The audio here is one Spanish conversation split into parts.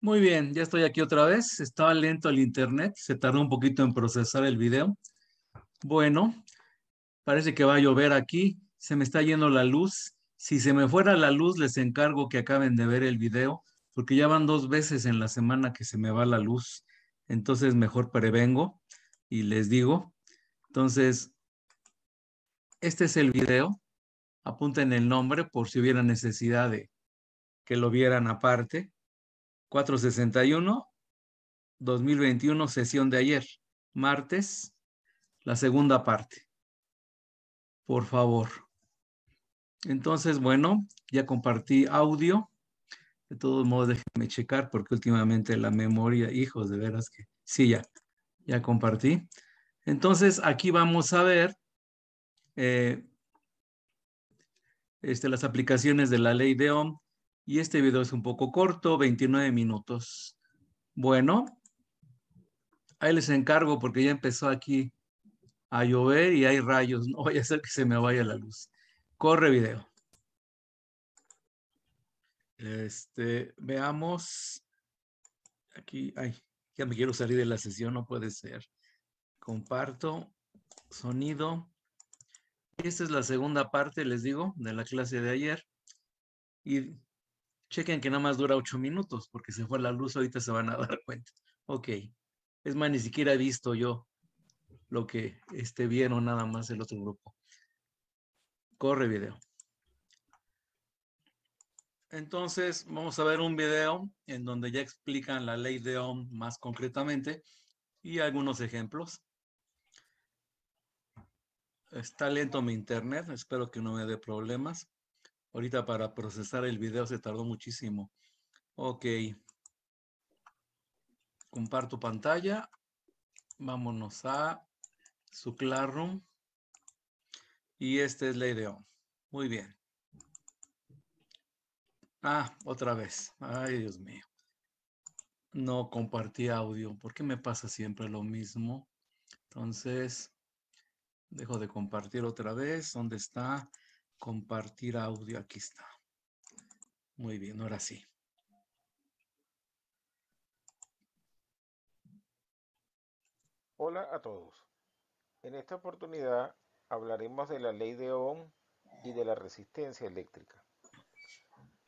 Muy bien, ya estoy aquí otra vez. Estaba lento el internet, se tardó un poquito en procesar el video. Bueno, parece que va a llover aquí. Se me está yendo la luz. Si se me fuera la luz, les encargo que acaben de ver el video, porque ya van 2 veces en la semana que se me va la luz. Entonces, mejor prevengo y les digo. Entonces, este es el video. Apunten el nombre por si hubiera necesidad de que lo vieran aparte. 461-2021, sesión de ayer, martes, la segunda parte, por favor. Entonces, bueno, ya compartí audio. De todos modos, déjenme checar porque últimamente la memoria, hijos, de veras que sí, ya compartí. Entonces, aquí vamos a ver eh, las aplicaciones de la ley de Ohm y este video es un poco corto, 29 minutos. Bueno, ahí les encargo porque ya empezó aquí a llover y hay rayos. No vaya a ser que se me vaya la luz. Corre video. Veamos. Aquí, ay, ya me quiero salir de la sesión, no puede ser. Comparto sonido. Esta es la segunda parte, les digo, de la clase de ayer. Y chequen que nada más dura 8 minutos, porque se fue la luz, ahorita se van a dar cuenta. Ok. Es más, ni siquiera he visto yo lo que vieron nada más el otro grupo. Corre video. Entonces, vamos a ver un video en donde ya explican la ley de Ohm más concretamente y algunos ejemplos. Está lento mi internet, espero que no me dé problemas. Ahorita para procesar el video se tardó muchísimo. Ok. Comparto pantalla. Vámonos a su Classroom. Y esta es ley de Ohm. Muy bien. Ah, otra vez. Ay, Dios mío. No compartí audio. ¿Por qué me pasa siempre lo mismo? Entonces, dejo de compartir otra vez. ¿Dónde está? Compartir audio. Aquí está. Muy bien, ahora sí. Hola a todos. En esta oportunidad hablaremos de la ley de Ohm y de la resistencia eléctrica.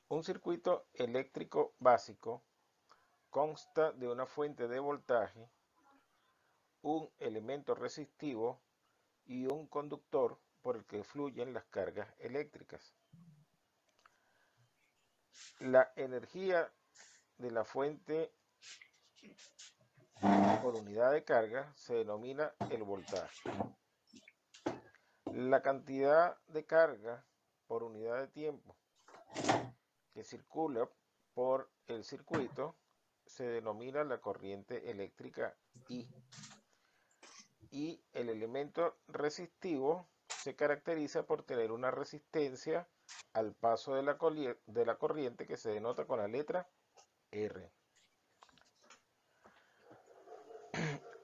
Un circuito eléctrico básico consta de una fuente de voltaje, un elemento resistivo y un conductor por el que fluyen las cargas eléctricas. La energía de la fuente por unidad de carga se denomina el voltaje. La cantidad de carga por unidad de tiempo que circula por el circuito se denomina la corriente eléctrica I. Y el elemento resistivo se caracteriza por tener una resistencia al paso de la corriente que se denota con la letra R.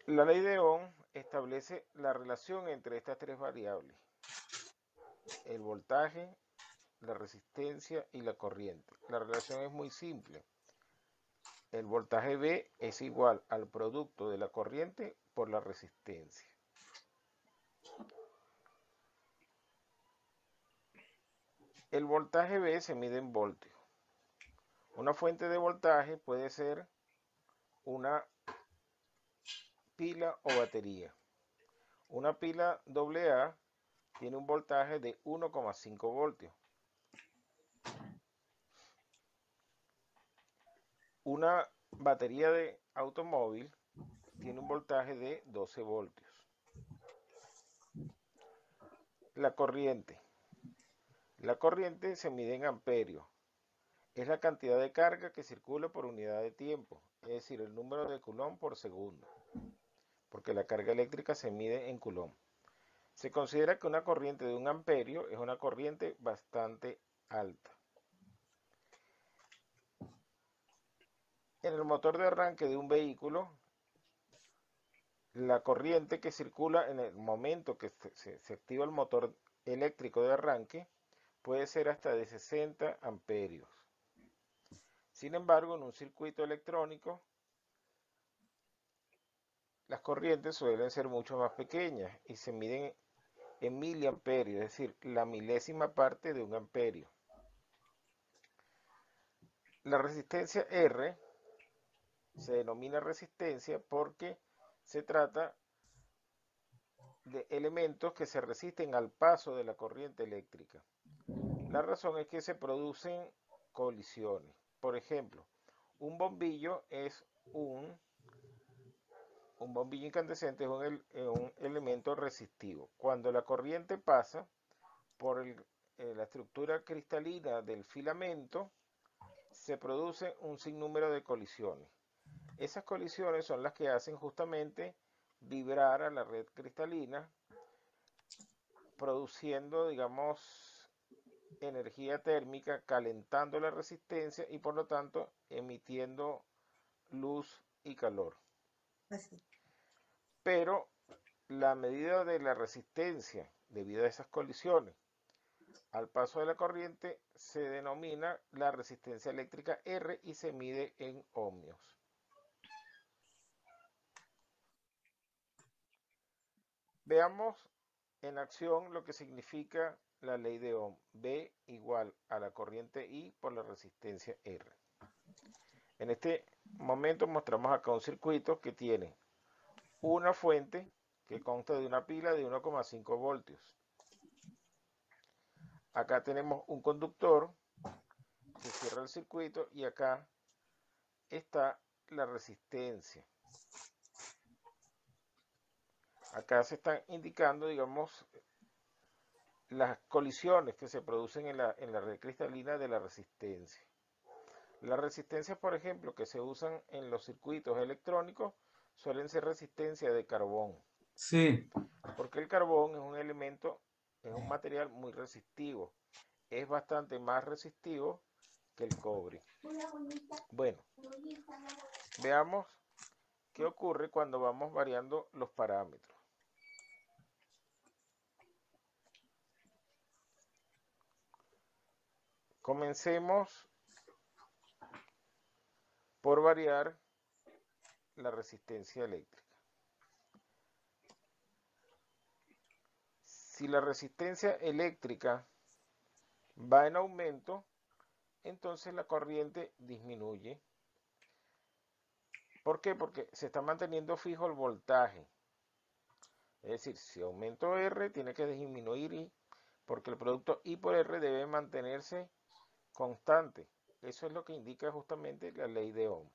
La ley de Ohm establece la relación entre estas tres variables: el voltaje, la resistencia y la corriente. La relación es muy simple. El voltaje V es igual al producto de la corriente por la resistencia. El voltaje V se mide en voltios. Una fuente de voltaje puede ser una pila o batería. Una pila AA tiene un voltaje de 1,5 voltios. Una batería de automóvil tiene un voltaje de 12 voltios. La corriente. La corriente se mide en amperios. Es la cantidad de carga que circula por unidad de tiempo, es decir, el número de coulomb por segundo, porque la carga eléctrica se mide en coulomb. Se considera que una corriente de 1 amperio es una corriente bastante alta. En el motor de arranque de un vehículo, la corriente que circula en el momento que se activa el motor eléctrico de arranque puede ser hasta de 60 amperios. Sin embargo, en un circuito electrónico, las corrientes suelen ser mucho más pequeñas y se miden en miliamperios, es decir, la milésima parte de un amperio. La resistencia R se denomina resistencia porque se trata de elementos que se resisten al paso de la corriente eléctrica. La razón es que se producen colisiones. Por ejemplo, un bombillo es un bombillo incandescente es un elemento resistivo. Cuando la corriente pasa por la estructura cristalina del filamento, se produce un sinnúmero de colisiones. Esas colisiones son las que hacen justamente vibrar a la red cristalina, produciendo, digamos, energía térmica, calentando la resistencia y por lo tanto emitiendo luz y calor. Pero la medida de la resistencia debido a esas colisiones al paso de la corriente se denomina la resistencia eléctrica R y se mide en ohmios. Veamos en acción lo que significa la ley de Ohm. V igual a la corriente I por la resistencia R. En este momento mostramos acá un circuito que tiene una fuente que consta de una pila de 1,5 voltios. Acá tenemos un conductor, se cierra el circuito y acá está la resistencia. Acá se están indicando, digamos, las colisiones que se producen en la red cristalina de la resistencia. Las resistencias, por ejemplo, que se usan en los circuitos electrónicos suelen ser resistencia de carbón. Sí. Porque el carbón es un elemento, es un material muy resistivo. Es bastante más resistivo que el cobre. Bueno, veamos qué ocurre cuando vamos variando los parámetros. Comencemos por variar la resistencia eléctrica. Si la resistencia eléctrica va en aumento, entonces la corriente disminuye. ¿Por qué? Porque se está manteniendo fijo el voltaje. Es decir, si aumento R, tiene que disminuir I, porque el producto I por R debe mantenerse constante. Eso es lo que indica justamente la ley de Ohm.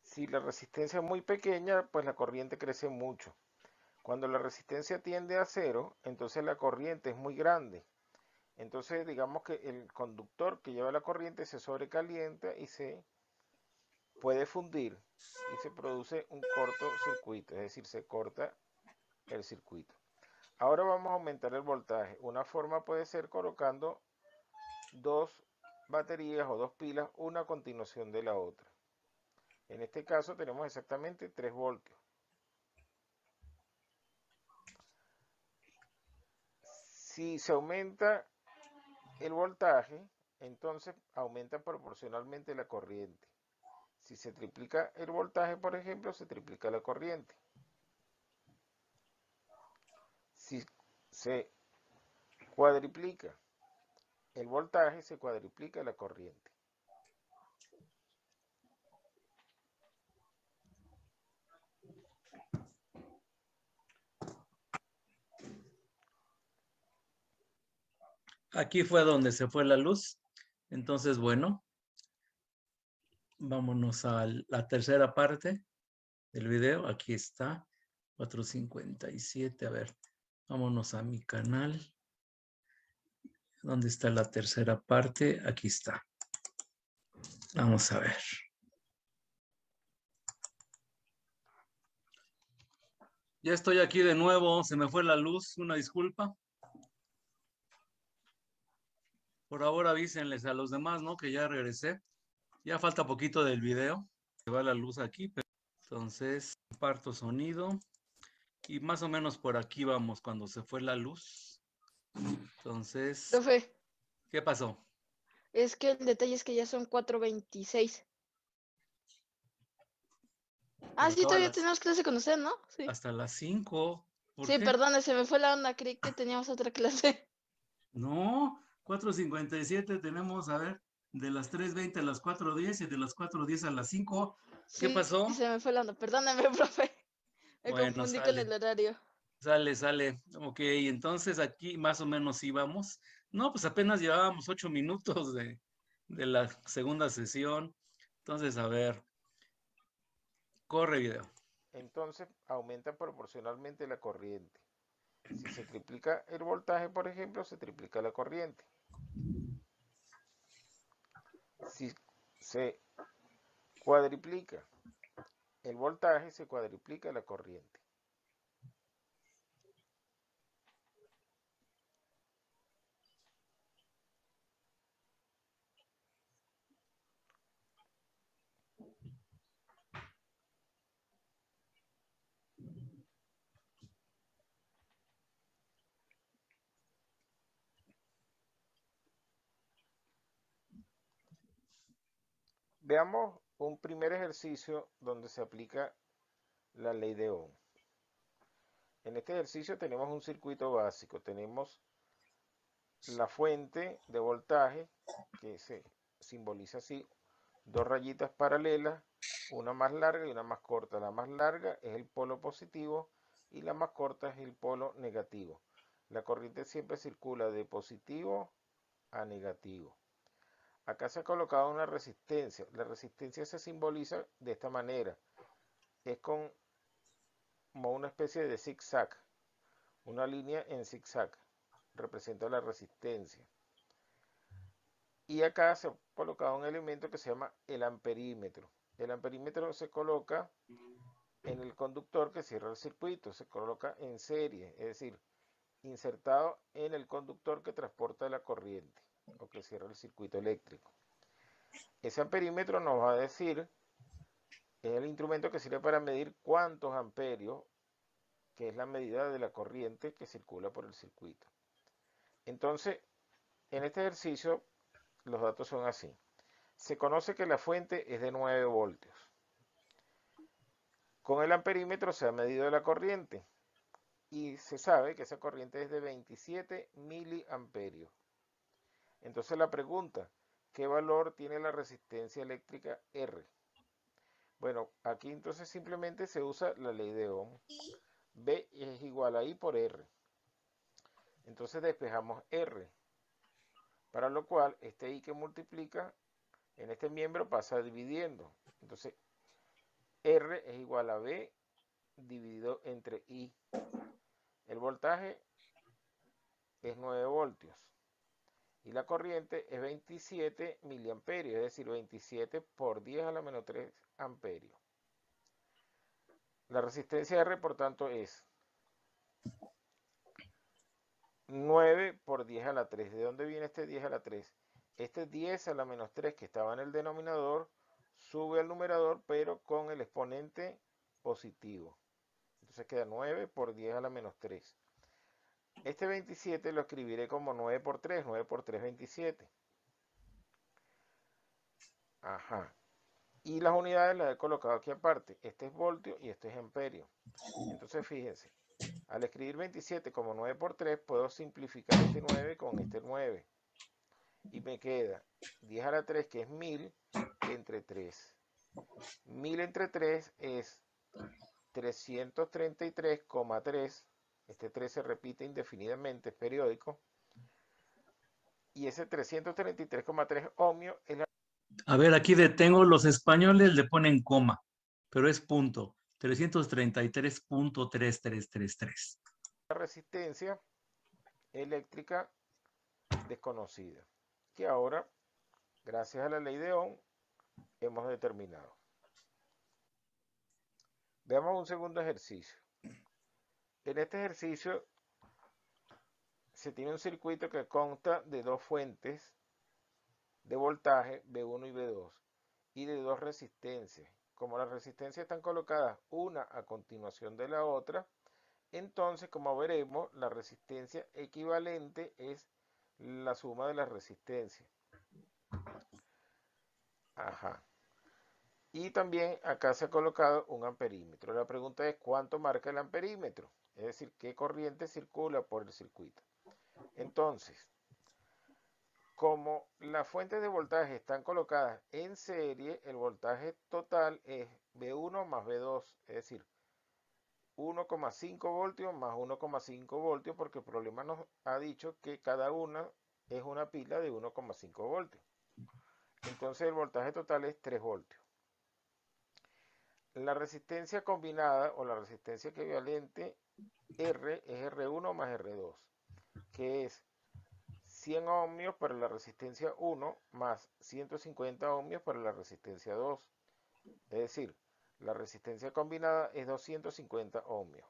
Si la resistencia es muy pequeña, pues la corriente crece mucho. Cuando la resistencia tiende a cero, entonces la corriente es muy grande. Entonces digamos que el conductor que lleva la corriente se sobrecalienta y se puede fundir y se produce un cortocircuito, es decir, se corta el circuito. Ahora vamos a aumentar el voltaje. Una forma puede ser colocando dos baterías o dos pilas, una a continuación de la otra. En este caso tenemos exactamente 3 voltios. Si se aumenta el voltaje, entonces aumenta proporcionalmente la corriente. Si se triplica el voltaje, por ejemplo, se triplica la corriente. Si se cuadriplica el voltaje, se cuadriplica la corriente. Aquí fue donde se fue la luz. Entonces, bueno, vámonos a la tercera parte del video. Aquí está, 4:57. A ver, vámonos a mi canal. ¿Dónde está la tercera parte? Aquí está. Vamos a ver. Ya estoy aquí de nuevo. Se me fue la luz. Una disculpa. Por ahora avísenles a los demás, ¿no? Que ya regresé. Ya falta poquito del video. Se va la luz aquí, pero entonces comparto sonido y más o menos por aquí vamos cuando se fue la luz. Entonces, Profe, ¿qué pasó? es que el detalle es que ya son 4:26. Ah, Pero sí, acaba todavía tenemos clase con usted, ¿no? Sí. hasta las 5. ¿Por Sí, qué? perdón, se me fue la onda, creí que teníamos otra clase. No, 4:57 tenemos, a ver, de las 3:20 a las 4:10 y de las 4:10 a las 5. ¿Qué Sí, pasó? se me fue la onda. Perdóname, profe. Me Bueno, confundí con el horario. sale. Ok, entonces aquí más o menos íbamos. No, pues apenas llevábamos 8 minutos de la segunda sesión. Entonces, a ver, corre video. Entonces aumenta proporcionalmente la corriente. Si se triplica el voltaje, por ejemplo, se triplica la corriente. Si se cuadriplica el voltaje, se cuadriplica la corriente. Veamos un primer ejercicio donde se aplica la ley de Ohm. En este ejercicio tenemos un circuito básico. Tenemos la fuente de voltaje, que se simboliza así, dos rayitas paralelas, una más larga y una más corta. La más larga es el polo positivo y la más corta es el polo negativo. La corriente siempre circula de positivo a negativo. Acá se ha colocado una resistencia. La resistencia se simboliza de esta manera. Es como una especie de zigzag, una línea en zigzag. Representa la resistencia. Y acá se ha colocado un elemento que se llama el amperímetro. El amperímetro se coloca en el conductor que cierra el circuito, se coloca en serie, es decir, insertado en el conductor que transporta la corriente o que cierra el circuito eléctrico. Ese amperímetro nos va a decir, es el instrumento que sirve para medir cuántos amperios, que es la medida de la corriente que circula por el circuito. Entonces, en este ejercicio, los datos son así. Se conoce que la fuente es de 9 voltios. Con el amperímetro se ha medido la corriente y se sabe que esa corriente es de 27 miliamperios. Entonces la pregunta, ¿qué valor tiene la resistencia eléctrica R? Bueno, aquí entonces simplemente se usa la ley de Ohm. B es igual a I por R. Entonces despejamos R, para lo cual este I que multiplica en este miembro pasa dividiendo. Entonces R es igual a B dividido entre I. El voltaje es 9 voltios y la corriente es 27 miliamperios, es decir, 27 por 10 a la menos 3 amperios. La resistencia R, por tanto, es 9 por 10 a la 3. ¿De dónde viene este 10 a la 3? Este 10 a la menos 3 que estaba en el denominador sube al numerador, pero con el exponente positivo. Entonces queda 9 por 10 a la menos 3. Este 27 lo escribiré como 9 por 3, 9 por 3, 27. Ajá. Y las unidades las he colocado aquí aparte. Este es voltio y este es amperio. Entonces fíjense, al escribir 27 como 9 por 3, puedo simplificar este 9 con este 9. Y me queda 10 a la 3, que es 1000, entre 3. 1000 entre 3 es 333,3. Este 3 se repite indefinidamente, es periódico. Y ese 333,3 ohmio es la A ver, aquí detengo. Los españoles le ponen coma, pero es punto. 333.3333. resistencia eléctrica desconocida, que ahora, gracias a la ley de Ohm, hemos determinado. Veamos un segundo ejercicio. En este ejercicio se tiene un circuito que consta de dos fuentes de voltaje, B1 y B2, y de dos resistencias. Como las resistencias están colocadas una a continuación de la otra, entonces, como veremos, la resistencia equivalente es la suma de las resistencias. Ajá. Y también acá se ha colocado un amperímetro. La pregunta es ¿cuánto marca el amperímetro? Es decir, ¿qué corriente circula por el circuito? Entonces, como las fuentes de voltaje están colocadas en serie, el voltaje total es V1 más V2, es decir, 1,5 voltios más 1,5 voltios, porque el problema nos ha dicho que cada una es una pila de 1,5 voltios. Entonces el voltaje total es 3 voltios. La resistencia combinada o la resistencia equivalente R es R1 más R2, que es 100 ohmios para la resistencia 1 más 150 ohmios para la resistencia 2. Es decir, la resistencia combinada es 250 ohmios.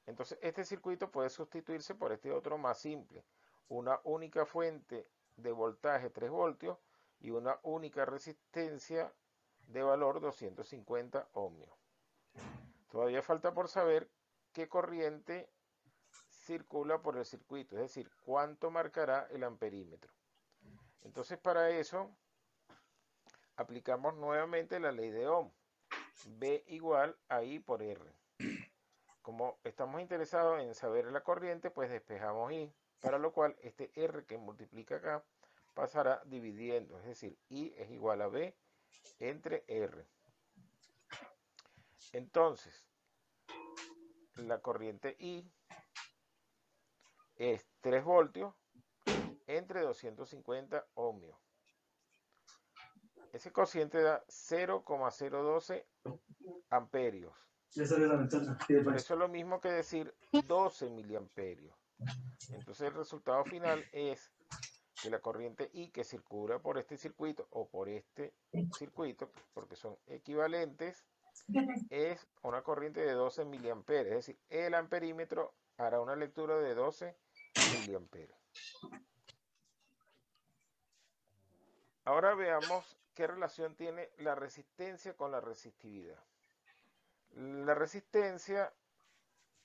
Entonces, este circuito puede sustituirse por este otro más simple. Una única fuente de voltaje 3 voltios y una única resistencia de valor 250 ohmios. Todavía falta por saber qué corriente circula por el circuito, es decir, cuánto marcará el amperímetro. Entonces, para eso, aplicamos nuevamente la ley de Ohm. V igual a I por R. Como estamos interesados en saber la corriente, pues despejamos I, para lo cual este R que multiplica acá pasará dividiendo, es decir, I es igual a V entre R. Entonces, la corriente I es 3 voltios entre 250 ohmios. Ese cociente da 0,012 amperios. Pero eso es lo mismo que decir 12 miliamperios. Entonces el resultado final es que la corriente I que circula por este circuito o por este circuito, porque son equivalentes, es una corriente de 12 miliamperios. Es decir, el amperímetro hará una lectura de 12 miliamperios. Ahora veamos qué relación tiene la resistencia con la resistividad. La resistencia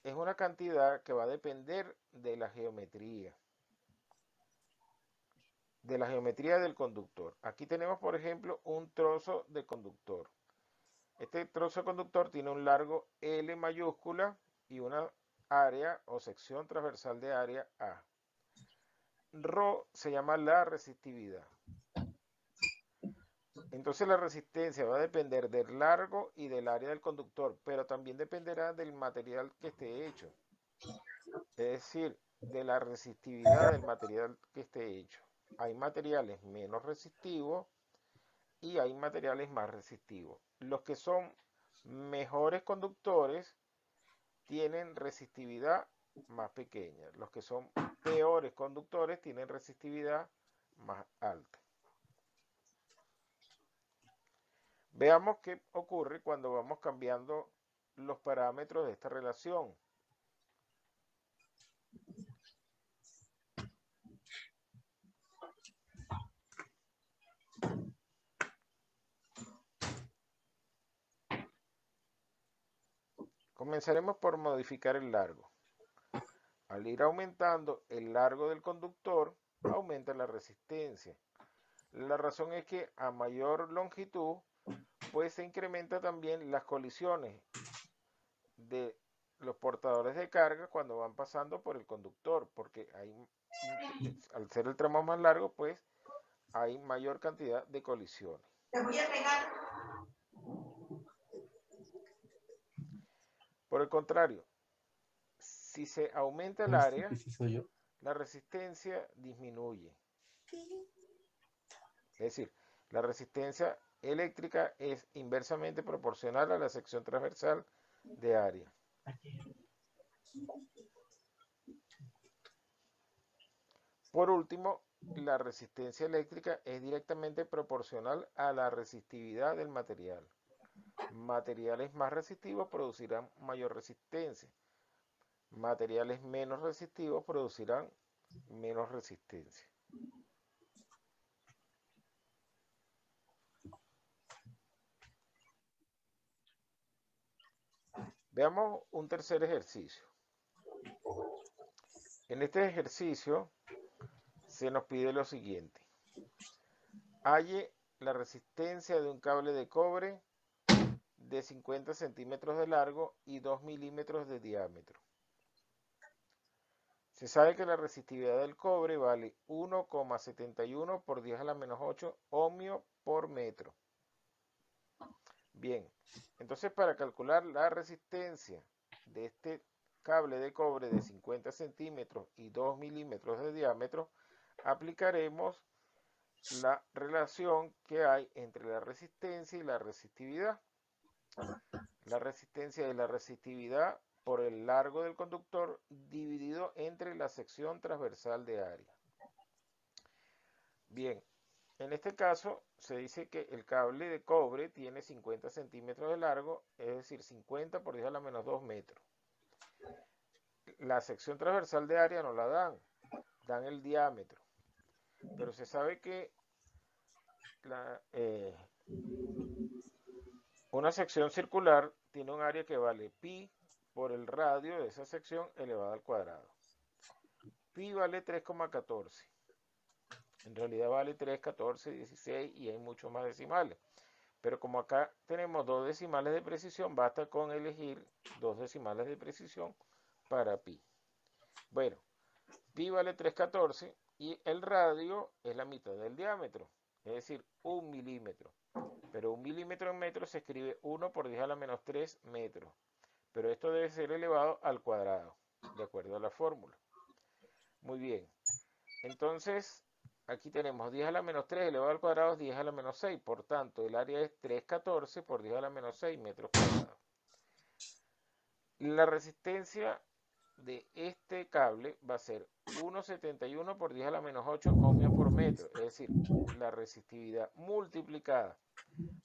es una cantidad que va a depender de la geometría del conductor. Aquí tenemos, por ejemplo, un trozo de conductor. Este trozo de conductor tiene un largo L mayúscula y una área o sección transversal de área A. Rho se llama la resistividad. Entonces la resistencia va a depender del largo y del área del conductor, pero también dependerá del material que esté hecho. Es decir, de la resistividad del material que esté hecho. Hay materiales menos resistivos y hay materiales más resistivos. Los que son mejores conductores tienen resistividad más pequeña. Los que son peores conductores tienen resistividad más alta. Veamos qué ocurre cuando vamos cambiando los parámetros de esta relación. Comenzaremos por modificar el largo. Al ir aumentando el largo del conductor, aumenta la resistencia. La razón es que a mayor longitud, pues se incrementa también las colisiones de los portadores de carga cuando van pasando por el conductor, porque al ser el tramo más largo, pues hay mayor cantidad de colisiones. Te voy a pegar. Por el contrario, si se aumenta el área, la resistencia disminuye. Es decir, la resistencia eléctrica es inversamente proporcional a la sección transversal de área. Por último, la resistencia eléctrica es directamente proporcional a la resistividad del material. Materiales más resistivos producirán mayor resistencia. Materiales menos resistivos producirán menos resistencia. Veamos un tercer ejercicio. En este ejercicio se nos pide lo siguiente. Halle la resistencia de un cable de cobre de 50 centímetros de largo y 2 milímetros de diámetro. Se sabe que la resistividad del cobre vale 1,71 por 10 a la menos 8 ohmios por metro. Bien, entonces para calcular la resistencia de este cable de cobre de 50 centímetros y 2 milímetros de diámetro, aplicaremos la relación que hay entre la resistencia y la resistividad. La resistencia es la resistividad por el largo del conductor dividido entre la sección transversal de área. Bien, en este caso se dice que el cable de cobre tiene 50 centímetros de largo, es decir, 50 por 10 a la menos 2 metros. La sección transversal de área no la dan el diámetro. Pero se sabe que una sección circular tiene un área que vale pi por el radio de esa sección elevado al cuadrado. Pi vale 3,14. En realidad vale 3, 14, 16 y hay muchos más decimales. Pero como acá tenemos 2 decimales de precisión, basta con elegir 2 decimales de precisión para pi. Bueno, pi vale 3,14 y el radio es la mitad del diámetro, es decir, 1 milímetro. Pero 1 milímetro en metros se escribe 1 por 10 a la menos 3 metros. Pero esto debe ser elevado al cuadrado, de acuerdo a la fórmula. Muy bien. Entonces, aquí tenemos 10 a la menos 3 elevado al cuadrado es 10 a la menos 6. Por tanto, el área es 3,14 por 10 a la menos 6 metros cuadrados. La resistencia de este cable va a ser 1,71 por 10 a la menos 8 ohmios por metro. Es decir, la resistividad multiplicada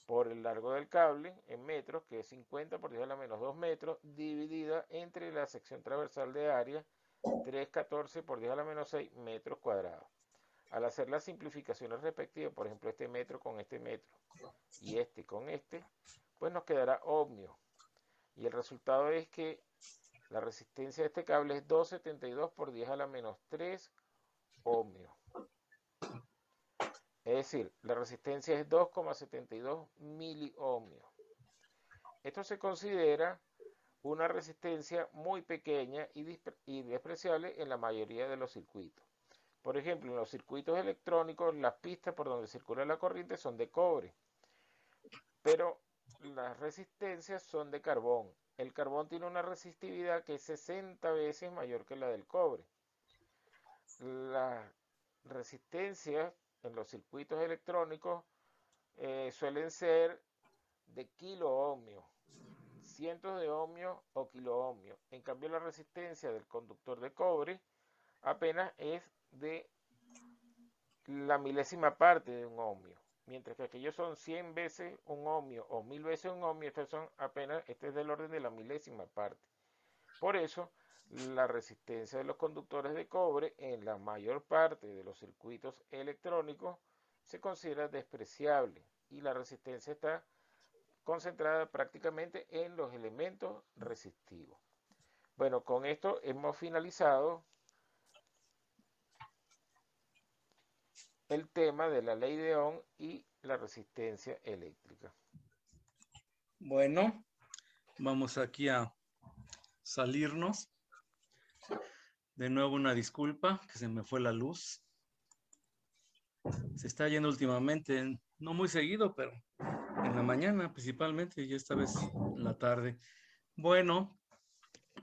por el largo del cable en metros, que es 50 por 10 a la menos 2 metros, dividida entre la sección transversal de área, 3,14 por 10 a la menos 6 metros cuadrados. Al hacer las simplificaciones respectivas, por ejemplo, este metro con este metro y este con este, pues nos quedará ohmio. Y el resultado es que la resistencia de este cable es 2,72 por 10 a la menos 3 ohmios. Es decir, la resistencia es 2,72 miliohmios. Esto se considera una resistencia muy pequeña y despreciable en la mayoría de los circuitos. Por ejemplo, en los circuitos electrónicos, las pistas por donde circula la corriente son de cobre, pero las resistencias son de carbón. El carbón tiene una resistividad que es 60 veces mayor que la del cobre. Las resistencias en los circuitos electrónicos suelen ser de kiloohmios, cientos de ohmios o kiloohmios. En cambio, la resistencia del conductor de cobre apenas es de la milésima parte de un ohmio, mientras que aquellos son 100 veces un ohmio o 1000 veces un ohmio, estos son apenas, este es del orden de la milésima parte. Por eso, la resistencia de los conductores de cobre en la mayor parte de los circuitos electrónicos se considera despreciable y la resistencia está concentrada prácticamente en los elementos resistivos. Bueno, con esto hemos finalizado el tema de la ley de Ohm y la resistencia eléctrica. Bueno, vamos aquí a salirnos. De nuevo una disculpa, que se me fue la luz. Se está yendo últimamente, no muy seguido, pero en la mañana principalmente y esta vez en la tarde. Bueno,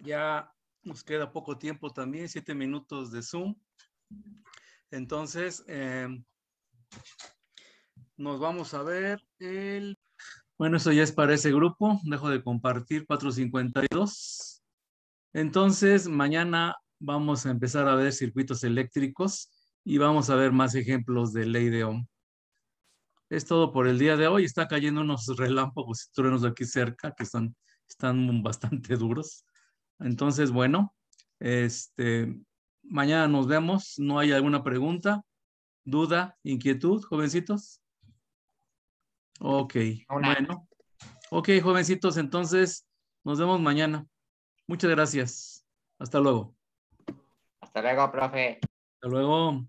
ya nos queda poco tiempo también, 7 minutos de Zoom. Entonces, nos vamos a ver el... Bueno, eso ya es para ese grupo. Dejo de compartir 452. Entonces, mañana vamos a empezar a ver circuitos eléctricos y vamos a ver más ejemplos de ley de Ohm. Es todo por el día de hoy. Está cayendo unos relámpagos y truenos aquí cerca que están bastante duros. Entonces, bueno, mañana nos vemos. ¿No hay alguna pregunta, duda, inquietud, jovencitos? Ok, bueno. Ok, jovencitos, entonces Nos vemos mañana. Muchas gracias. Hasta luego. Hasta luego, profe. Hasta luego.